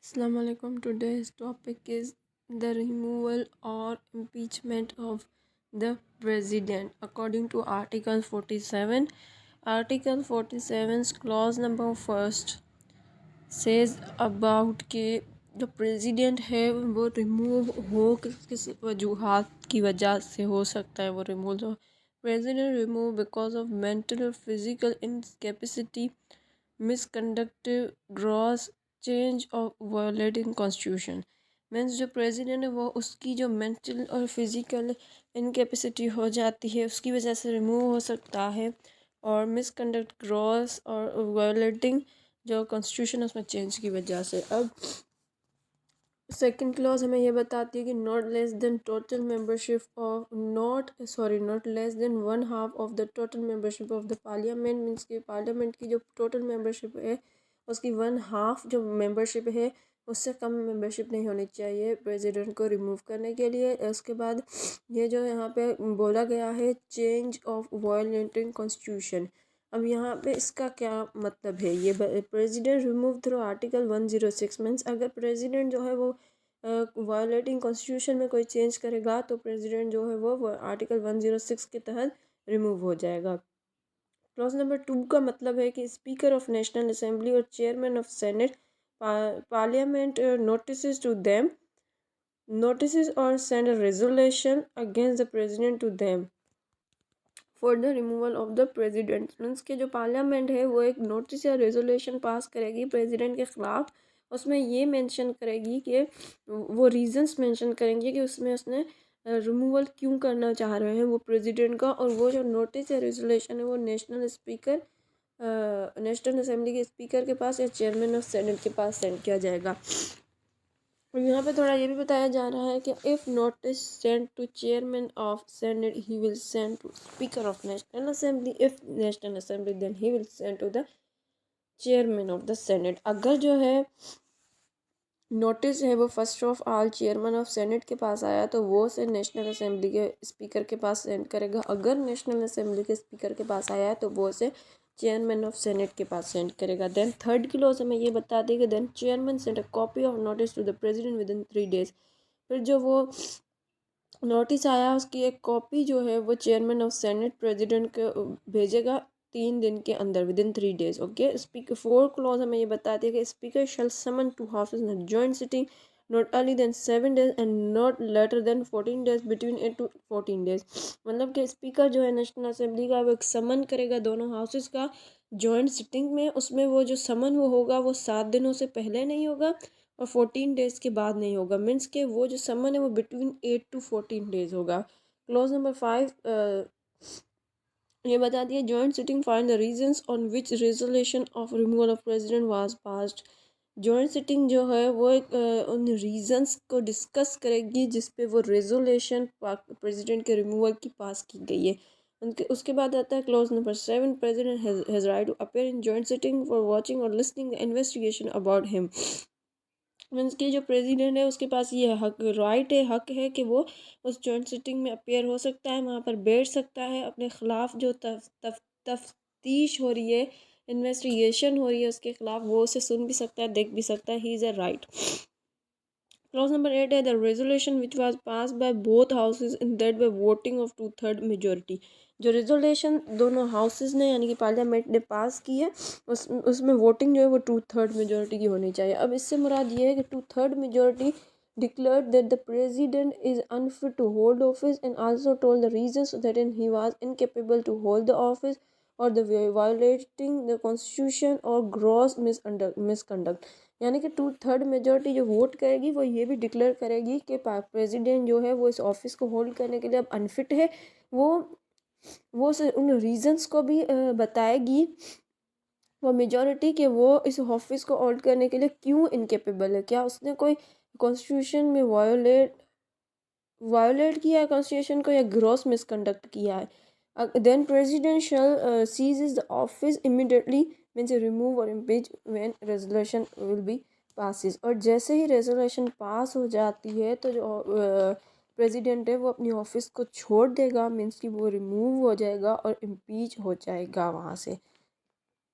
Assalamu alaikum. Today's topic is the removal or impeachment of the president. According to Article 47, Article 47's clause number first says about के जो president है वो remove हो किस वजूहात की वजह से हो सकता है वो रिमूव हो। President remove because of mental और physical incapacity, misconduct, gross change of violating constitution. Means जो प्रेसिडेंट है वो उसकी जो मेंटल और फिज़िकल इनकेपेसिटी हो जाती है उसकी वजह से रिमूव हो सकता है, और मिसकंडक्ट, ग्रॉस और वायलेटिंग जो कॉन्स्टिट्यूशन उसमें चेंज की वजह से। अब सेकंड क्लॉज हमें ये बताती है कि not less than total membership of not less than one half of the total membership of the parliament. Means कि पार्लियामेंट की जो टोटल मेंबरशिप है उसकी वन हाफ जो मेंबरशिप है उससे कम मेंबरशिप नहीं होनी चाहिए प्रेसिडेंट को रिमूव करने के लिए। उसके बाद ये जो यहाँ पे बोला गया है चेंज ऑफ वायलेटिंग कॉन्स्टिट्यूशन। अब यहाँ पे इसका क्या मतलब है, ये president remove through article 106। Means अगर प्रेसिडेंट जो है वो वायलेटिंग कॉन्स्टिट्यूशन में कोई चेंज करेगा तो प्रेसिडेंट जो है वो आर्टिकल 106 के तहत रिमूव हो जाएगा। क्लॉज नंबर 2 का मतलब है कि स्पीकर ऑफ नेशनल असेंबली और chairman of senate parliament notice to them notice और send a resolution against the president to them for the removal of the president. Means के जो पार्लियामेंट है वो एक नोटिस या रेजोल्यूशन पास करेगी president के ख़िलाफ़। उसमें ये मेंशन करेगी कि वो रीजंस मेंशन करेंगे कि उसमें उसने रिमूवल क्यों करना चाह रहे हैं वो प्रेसिडेंट का, और वो जो नोटिस या रेजोल्यूशन है वो नेशनल असेंबली के स्पीकर के पास या चेयरमैन ऑफ सेनेट के पास सेंड किया जाएगा। और यहाँ पे थोड़ा ये भी बताया जा रहा है कि if notice send to chairman of Senate he will send to speaker of national Assembly, if National Assembly then he will send to the chairman of the Senate. अगर जो है नोटिस है वो first of all chairman of Senate के पास आया तो वो से नेशनल असेंबली के स्पीकर के पास सेंड करेगा। अगर नेशनल असेंबली के स्पीकर के पास आया है तो वो से चेयरमैन ऑफ सेनेट के पास सेंड करेगा। देन थर्ड क्लॉज हमें ये बता देगा then chairman send a copy of notice to the president within 3 days. फिर जो वो नोटिस आया उसकी एक कॉपी जो है वो चेयरमैन ऑफ सेनेट प्रेसिडेंट को भेजेगा 3 दिन के अंदर, within 3 days. Okay. Speaker 4 clause हमें ये बताती है कि speaker shall summon to houses in joint sitting not early than 7 days and not later than 14 days, between 8 to 14 days। मतलब कि स्पीकर जो है नेशनल असेंबली का वो एक समन करेगा दोनों हाउसेस का जॉइंट सिटिंग में। उसमें वो जो समन वो होगा वो 7 दिनों से पहले नहीं होगा और 14 डेज़ के बाद नहीं होगा। मीन्स के वो जो समन है वो बिटवीन 8 to 14 डेज़ होगा। क्लॉज नंबर 5 ये बता दिया joint sitting find the reasons on which resolution of removal of president was passed. Joint sitting जो है वो एक उन रीजंस को डिस्कस करेगी जिस पे वो रेजोल्यूशन प्रेसिडेंट के रिमूवल की पास की गई है। उनके उसके बाद आता है clause number 7 president has right to appear in joint sitting for watching और listening the investigation about him. Means के जो प्रेसिडेंट है उसके पास ये हक है कि वो उस जॉइंट सिटिंग में अपेयर हो सकता है, वहाँ पर बैठ सकता है, अपने ख़िलाफ़ जो तफ्तीश हो रही है, इन्वेस्टिगेशन हो रही है उसके ख़िलाफ़, वो उसे सुन भी सकता है, देख भी सकता है। He is a right. Clause number 8 है the resolution which was pass by both houses in that bye voting of 2/3 majority. जो रेजोल्यूशन दोनों हाउसेज ने यानी कि पार्लियामेंट ने पास की है उसमें वोटिंग जो है वो 2/3 मेजोरिटी की होनी चाहिए। अब इससे मुराद ये है कि 2/3 majority declared that the president is unfit to hold office and also told the reasons that he was incapable to hold the office or the violating the constitution or gross misconduct। यानी कि 2/3 majority जो vote करेगी वो ये भी declare करेगी कि president जो है वो इस ऑफिस को होल्ड करने के लिए अब अनफिट है। वो उन रीजंस को भी बताएगी वो मेजॉरिटी कि वो इस ऑफिस को होल्ड करने के लिए क्यों इनकेपेबल है। क्या उसने कोई कॉन्स्टिट्यूशन में वायोलेट किया है कॉन्स्टिट्यूशन को, या ग्रॉस मिसकंडक्ट किया है। Then president shall cease the office immediately means remove और impeach when resolution will be passes. और जैसे ही रेजोल्यूशन पास हो जाती है तो जो प्रेसिडेंट है वो अपनी ऑफिस को छोड़ देगा, मीन्स कि वो रिमूव हो जाएगा और इम्पीच हो जाएगा वहाँ से।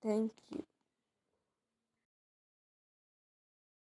Thank you.